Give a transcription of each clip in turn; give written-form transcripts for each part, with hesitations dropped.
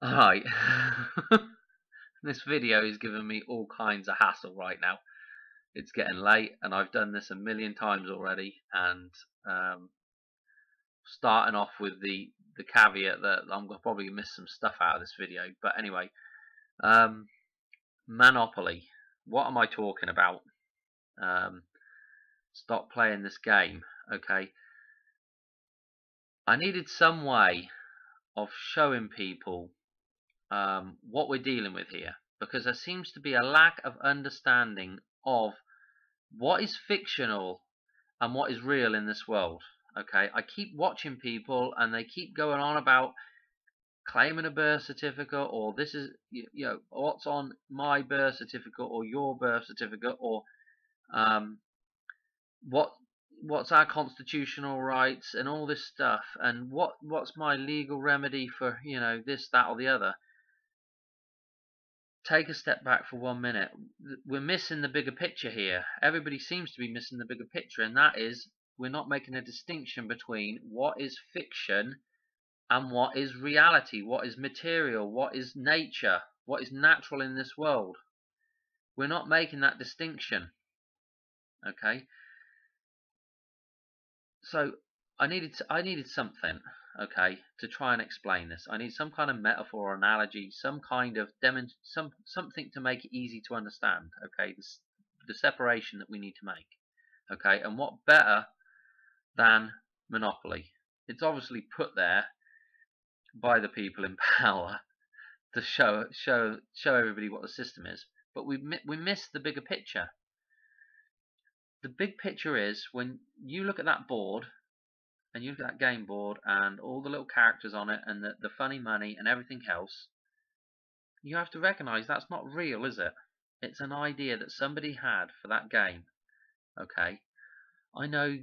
Alright. This video is giving me all kinds of hassle right now. It's getting late and I've done this a million times already, and starting off with the caveat that I'm going to probably miss some stuff out of this video. But anyway, Monopoly. What am I talking about? Stop playing this game, okay? I needed some way of showing people what we're dealing with here, because there seems to be a lack of understanding of what is fictional and what is real in this world. Okay, I keep watching people and they keep going on about claiming a birth certificate, or this is, you know, what's on my birth certificate or your birth certificate, or what's our constitutional rights and all this stuff, and what's my legal remedy for, you know, this, that, or the other. Take a step back for 1 minute. We're missing the bigger picture here. Everybody seems to be missing the bigger picture, and that is, we're not making a distinction between what is fiction and what is reality, what is material, what is nature, what is natural in this world. We're not making that distinction. Okay? So I needed something, okay, to try and explain this. I need some kind of metaphor or analogy, some kind of something to make it easy to understand, okay, the separation that we need to make. Okay, and what better than Monopoly? It's obviously put there by the people in power to show everybody what the system is, but we miss the bigger picture. The big picture is, when you look at that board, and you look at that game board and all the little characters on it and the funny money and everything else, you have to recognize that's not real, is it? It's an idea that somebody had for that game. Okay, I know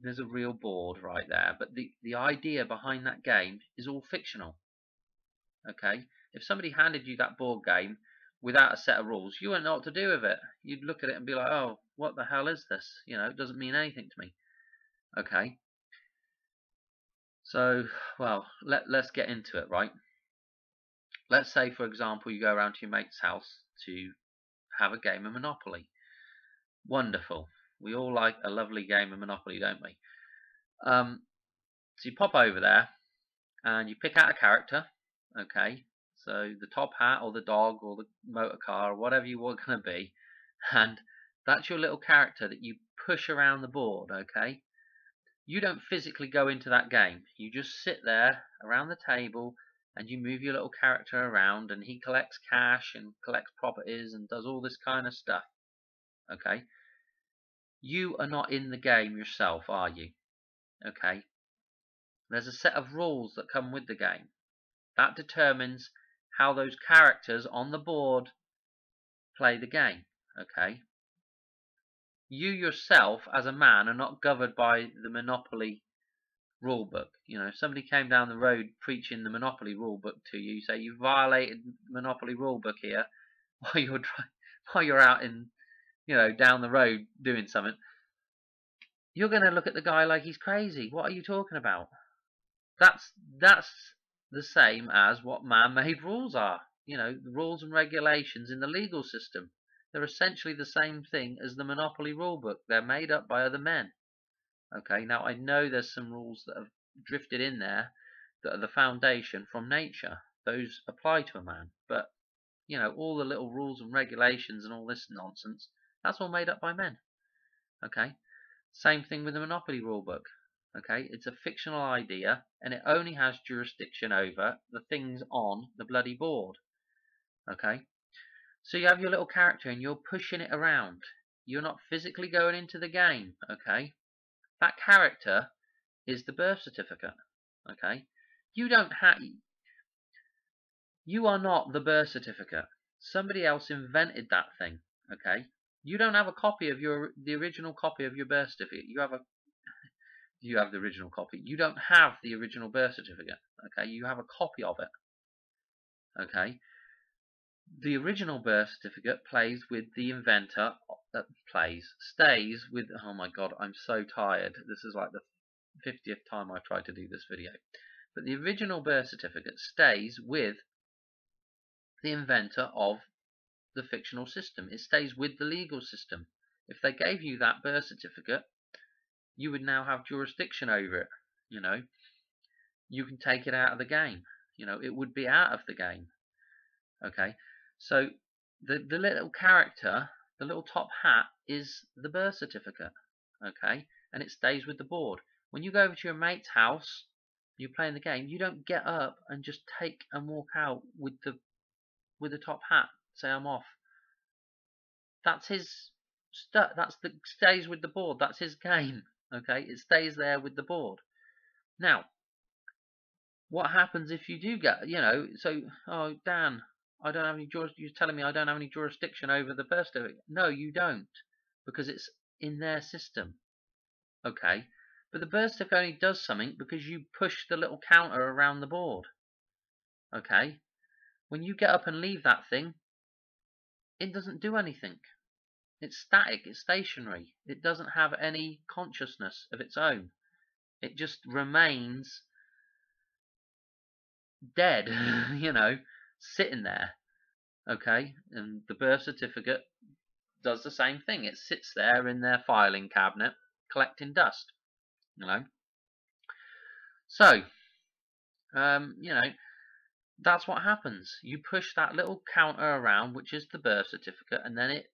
there's a real board right there, but the idea behind that game is all fictional. Okay, if somebody handed you that board game without a set of rules, you wouldn't know what to do with it. You'd look at it and be like, oh, what the hell is this? You know, it doesn't mean anything to me. Okay, so, well, let's get into it, right? Let's say, for example, you go around to your mate's house to have a game of Monopoly. Wonderful. We all like a lovely game of Monopoly, don't we? So you pop over there and you pick out a character, okay? So the top hat or the dog or the motor car or whatever you want going to be, and that's your little character that you push around the board, okay? You don't physically go into that game. You just sit there around the table and you move your little character around, and he collects cash and collects properties and does all this kind of stuff. Okay? You are not in the game yourself, are you? Okay? There's a set of rules that come with the game. That determines how those characters on the board play the game. Okay? You yourself, as a man, are not governed by the Monopoly rule book. You know, if somebody came down the road preaching the Monopoly rule book to you, say you violated Monopoly rule book here while you're out in, you know, down the road doing something, you're going to look at the guy like he's crazy. What are you talking about? That's the same as what man-made rules are. You know, the rules and regulations in the legal system. They're essentially the same thing as the Monopoly rule book. They're made up by other men. Okay, now I know there's some rules that have drifted in there that are the foundation from nature. Those apply to a man. But, you know, all the little rules and regulations and all this nonsense, that's all made up by men. Okay, same thing with the Monopoly rulebook. Okay, it's a fictional idea and it only has jurisdiction over the things on the bloody board. Okay, so you have your little character and you're pushing it around. You're not physically going into the game. Okay, that character is the birth certificate. Okay, you are not the birth certificate. Somebody else invented that thing. Okay, you don't have a copy of the original copy of your birth certificate. You have the original copy. You don't have the original birth certificate. Okay, you have a copy of it. Okay, the original birth certificate plays with the inventor. Stays with. Oh my God, I'm so tired. This is like the 50th time I've tried to do this video. But the original birth certificate stays with the inventor of the fictional system. It stays with the legal system. If they gave you that birth certificate, you would now have jurisdiction over it. You can take it out of the game. It would be out of the game. Okay, so the little character, the little top hat, is the birth certificate. Okay, and it stays with the board. When you go over to your mate's house, you're playing the game. You don't get up and just take and walk out with the top hat. Say I'm off. That's his stuff. Stays with the board. That's his game. Okay, it stays there with the board. Now, what happens if you do get, so, oh, Dan, I don't have any you're telling me I don't have any jurisdiction over the birth certificate. No, you don't, because it's in their system. Okay, but the birth certificate only does something because you push the little counter around the board. Okay, when you get up and leave that thing, it doesn't do anything. It's static, it's stationary. It doesn't have any consciousness of its own. It just remains dead, sitting there. Okay, and the birth certificate does the same thing. It sits there in their filing cabinet collecting dust. So that's what happens. You push that little counter around, which is the birth certificate, and then it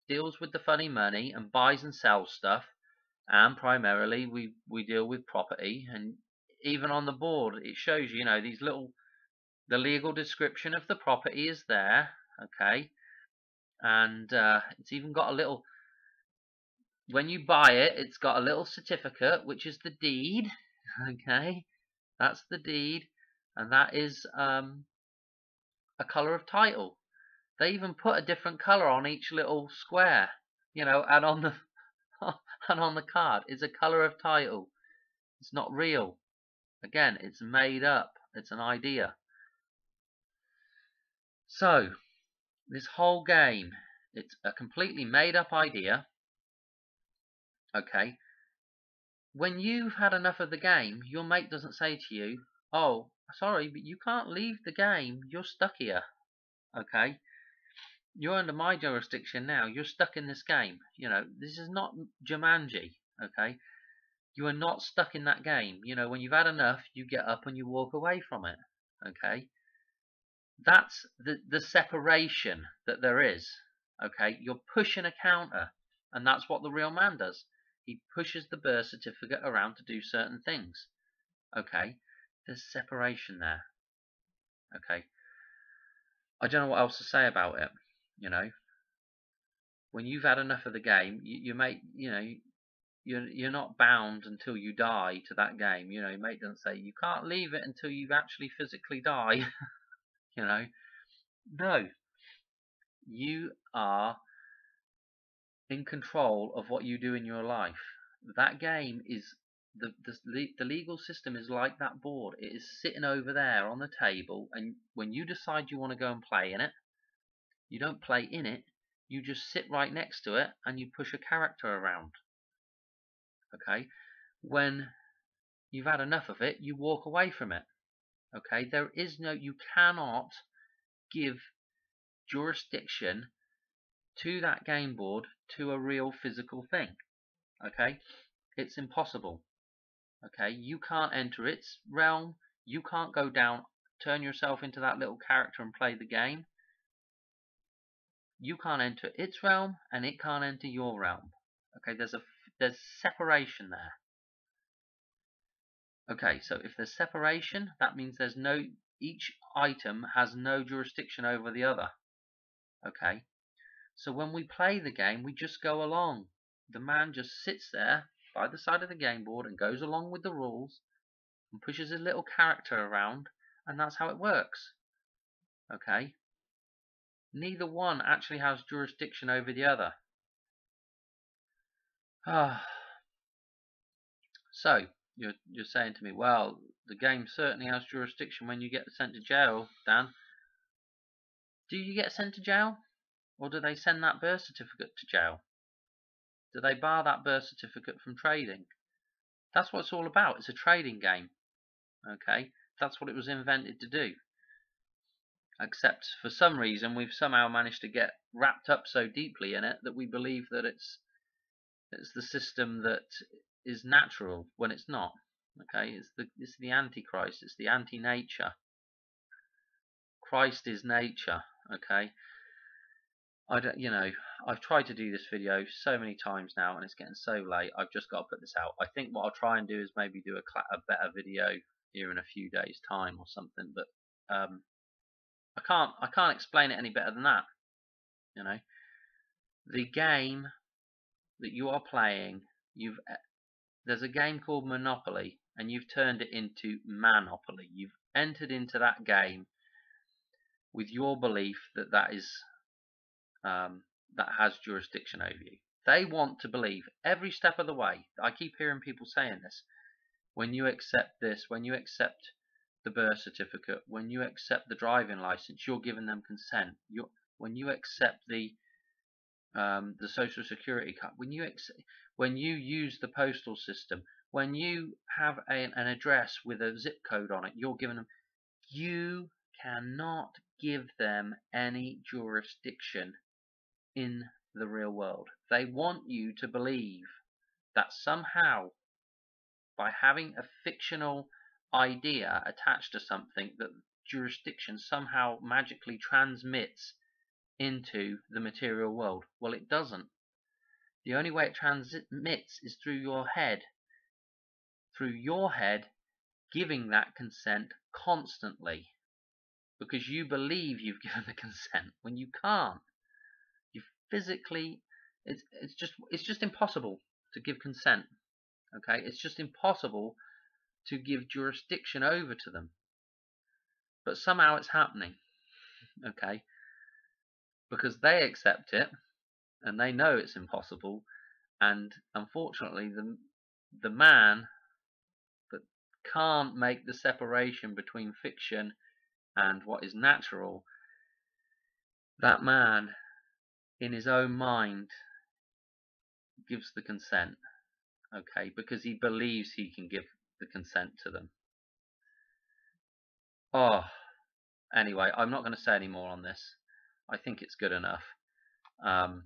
deals with the funny money and buys and sells stuff. And primarily we deal with property. And even on the board it shows you, the legal description of the property is there. Okay, and it's even got a little, when you buy it, it's got a little certificate, which is the deed. Okay, that's the deed, and that is a color of title. They even put a different color on each little square, and on the and on the card is a color of title. It's not real. Again, it's made up. It's an idea. So this whole game, it's a completely made up idea. Okay, when you've had enough of the game, your mate doesn't say to you, oh, sorry, but you can't leave the game, you're stuck here. Okay, you're under my jurisdiction now, you're stuck in this game. This is not Jumanji. Okay, you are not stuck in that game. When you've had enough, you get up and you walk away from it. Okay, that's the separation that there is. Okay, you're pushing a counter, and that's what the real man does. He pushes the birth certificate around to do certain things. Okay, there's separation there. Okay, I don't know what else to say about it. When you've had enough of the game, you make, you're not bound until you die to that game. Your mate doesn't say you can't leave it until you actually physically die. No, you are in control of what you do in your life. That game is the legal system is like that board. It is sitting over there on the table, and when you decide you want to go and play in it, you don't play in it. You just sit right next to it and you push a character around. Okay, when you've had enough of it, you walk away from it. Okay, you cannot give jurisdiction to that game board to a real physical thing. Okay, it's impossible. Okay, you can't enter its realm. You can't go down, turn yourself into that little character and play the game. You can't enter its realm, and it can't enter your realm. Okay, there's separation there. Okay, so if there's separation, that means each item has no jurisdiction over the other. Okay, so when we play the game, we just go along. The man just sits there by the side of the game board and goes along with the rules and pushes his little character around, and that's how it works. Okay, neither one actually has jurisdiction over the other. So you're saying to me, well, the game certainly has jurisdiction when you get sent to jail, Dan. Do you get sent to jail, or do they send that birth certificate to jail? Do they bar that birth certificate from trading? That's what it's all about. It's a trading game. Okay, that's what it was invented to do. except for some reason we've somehow managed to get wrapped up so deeply in it that we believe that it's the system that is natural when it's not. Okay, it's the antichrist, it's the anti-nature. Christ is nature. Okay, I don't, I've tried to do this video so many times now, and it's getting so late. I've just got to put this out. I think what I'll try and do is maybe do a better video here in a few days' time or something. But I can't explain it any better than that. The game that you are playing, there's a game called Monopoly, and you've turned it into Manopoly. You've entered into that game with your belief that that has jurisdiction over you. They want to believe every step of the way. I keep hearing people saying this. When you accept this, when you accept the birth certificate, when you accept the driving license, you're giving them consent. When you accept the social security card, when you use the postal system, when you have an address with a zip code on it, you're giving them. You cannot give them any jurisdiction in the real world. They want you to believe that somehow, by having a fictional idea attached to something, that jurisdiction somehow magically transmits into the material world. Well, it doesn't. The only way it transmits is through your head. Through your head giving that consent constantly, because you believe you've given the consent when you can't. You physically, it's just impossible to give consent. Okay, it's just impossible to give jurisdiction over to them. But somehow it's happening. Okay, because they accept it and they know it's impossible, and unfortunately the man that can't make the separation between fiction and what is natural, that man in his own mind gives the consent, okay, because he believes he can give the consent to them. Oh, anyway, I'm not going to say any more on this. I think it's good enough. The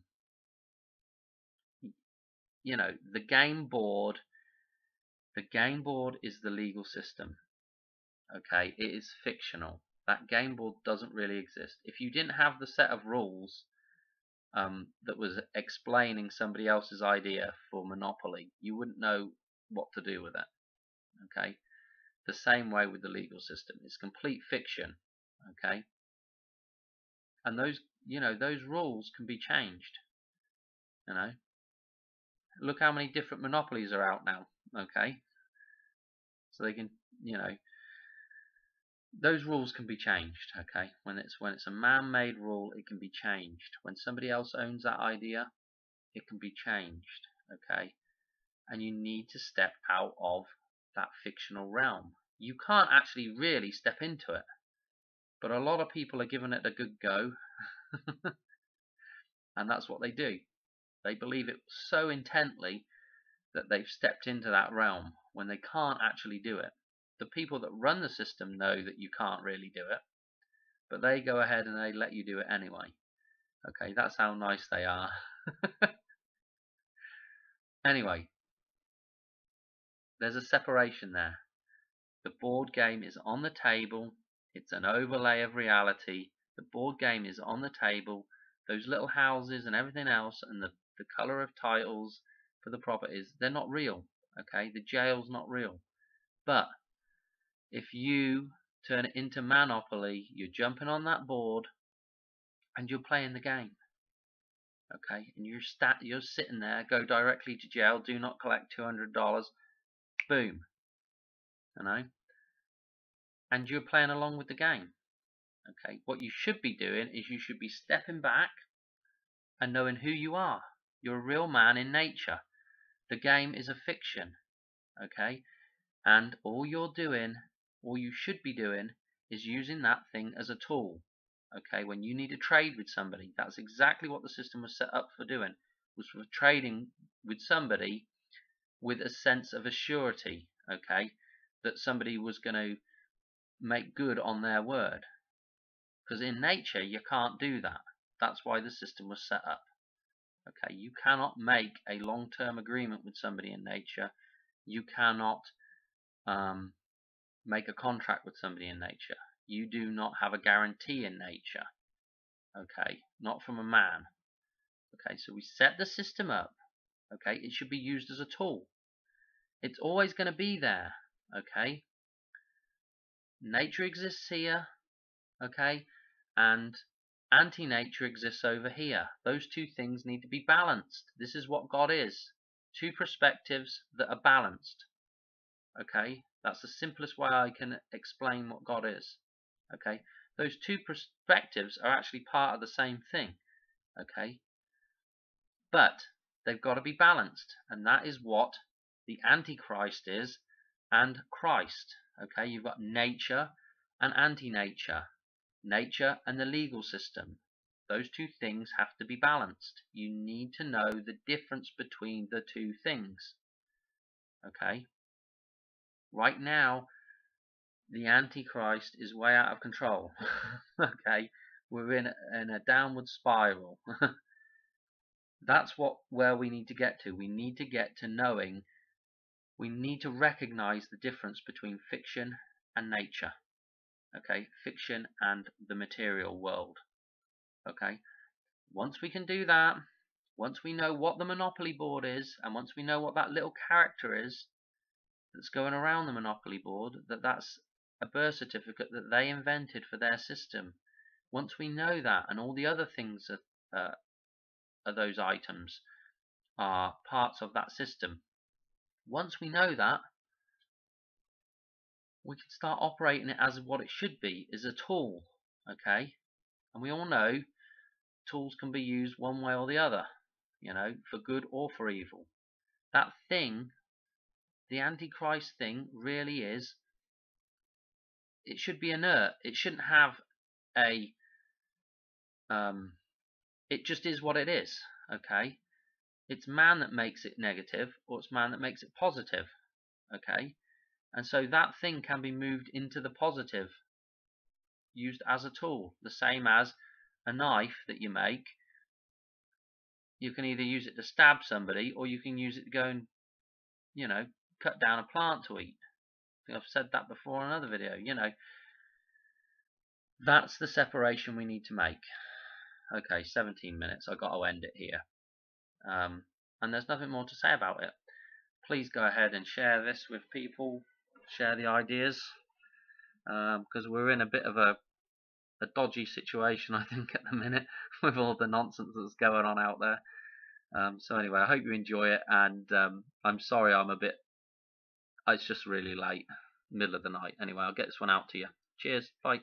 game board is the legal system. Okay, it is fictional. That game board doesn't really exist. If you didn't have the set of rules that was explaining somebody else's idea for Monopoly, you wouldn't know what to do with it. Okay, the same way with the legal system. It's complete fiction. Okay, and those rules can be changed. Look how many different monopolies are out now. Okay, so they can, those rules can be changed. Okay, when it's a man-made rule, it can be changed. When somebody else owns that idea, it can be changed. Okay, and you need to step out of that fictional realm. You can't actually really step into it, but a lot of people are giving it a good go. And that's what they do. They believe it so intently that they've stepped into that realm when they can't actually do it. The people that run the system know that you can't really do it, but they go ahead and they let you do it anyway. Okay, that's how nice they are. Anyway, there's a separation there. The board game is on the table. It's an overlay of reality. The board game is on the table. Those little houses and everything else, and the color of titles for the properties, they're not real. Okay, the jail's not real. But if you turn it into Monopoly, you're jumping on that board and you're playing the game. Okay, and you're sitting there, go directly to jail, do not collect $200, boom. And you're playing along with the game. Okay, what you should be doing is you should be stepping back and knowing who you are. You're a real man in nature. The game is a fiction. Okay, and all you should be doing is using that thing as a tool. Okay, when you need to trade with somebody, that's exactly what the system was set up for doing, was for trading with somebody with a sense of assurity, okay, that somebody was going to make good on their word. because in nature you can't do that. That's why the system was set up. Okay, you cannot make a long-term agreement with somebody in nature. You cannot make a contract with somebody in nature. You do not have a guarantee in nature. Okay, not from a man. Okay, so we set the system up. Okay, it should be used as a tool. It's always going to be there. Okay, nature exists here. Okay, and anti-nature exists over here. Those two things need to be balanced. This is what God is. Two perspectives that are balanced. Okay, that's the simplest way I can explain what God is. Okay, those two perspectives are actually part of the same thing. Okay, but they've got to be balanced, and that is what the Antichrist is and Christ. Okay, you've got nature and anti-nature, nature and the legal system. Those two things have to be balanced. You need to know the difference between the two things. Okay, right now the Antichrist is way out of control. Okay, we're in a downward spiral. That's where we need to get to. We need to get to knowing. We need to recognize the difference between fiction and nature. Okay, fiction and the material world. Okay, once we can do that, once we know what the Monopoly board is, and once we know what that little character is that's going around the Monopoly board, that's a birth certificate that they invented for their system. Once we know that, and all the other things are those items are parts of that system. Once we know that, we can start operating it as what it should be, as a tool. Okay, and we all know tools can be used one way or the other, you know, for good or for evil. That thing, the Antichrist thing, really is, it should be inert. It shouldn't have a it just is what it is. Okay, it's man that makes it negative, or it's man that makes it positive. Okay, and so that thing can be moved into the positive, used as a tool. The same as a knife that you make, you can either use it to stab somebody, or you can use it to go and, you know, cut down a plant to eat. I think I've said that before in another video. You know, that's the separation we need to make. Okay, 17 minutes. I've got to end it here. And there's nothing more to say about it. Please go ahead and share this with people. Share the ideas, because we're in a bit of a dodgy situation, I think, at the minute with all the nonsense that's going on out there. So anyway, I hope you enjoy it, and I'm sorry it's just really late, middle of the night. Anyway, I'll get this one out to you. Cheers, bye.